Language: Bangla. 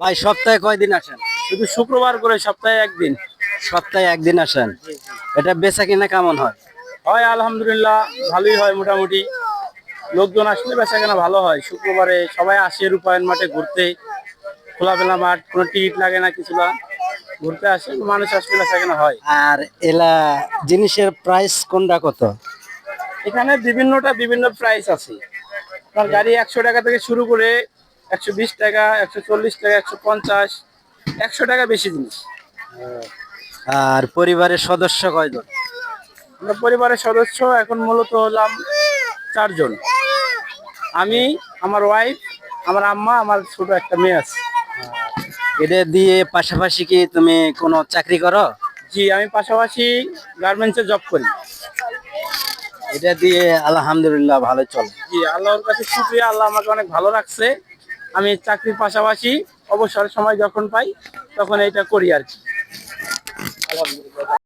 ভাই সপ্তাহে কয়দিন আসেন? শুধু শুক্রবার করে সপ্তাহে একদিন। সপ্তাহে একদিন আসেন। এটা বেচা কিনা কেমন হয়? হয় আলহামদুলিল্লাহ, ভালোই হয় মোটামুটি। লোকজন আসলে বেচা কেনা ভালো হয়। শুক্রবারে সবাই আসে রূপায়ণ মাঠে ঘুরতে। খোলামেলা মাঠ, কোনো টিকিট লাগে না, কিছু না, ঘুরতে আসে মানুষ, আসলে বেচা কেনা হয়। আর এলা জিনিসের প্রাইস কোনটা কত? এখানে বিভিন্ন প্রাইস আছে। আপনার গাড়ি 100 টাকা থেকে শুরু করে 120 টাকা, 140 টাকা, 150, 100 টাকা বেশি জিনিস। আর পরিবারের সদস্য কয়জন? আমরা পরিবারের সদস্য এখন মূলত হলাম 4 জন। আমি, আমার ওয়াইফ, আমার আম্মা, আমার ছোট একটা মেয়ে আছে। এটা দিয়ে পাশাপাশি কি তুমি কোনো চাকরি করো? জি, আমি পাশাপাশি গার্মেন্টসে জব করি। এটা দিয়ে আলহামদুলিল্লাহ ভালো চলে। জি, আল্লাহর কাছে শুকরিয়া, আল্লাহ আমাকে অনেক ভালো রাখছে। আমি চাকরির পাশাপাশি অবসর সময় যখন পাই তখন এইটা করি আর কি। আলহামদুলিল্লাহ।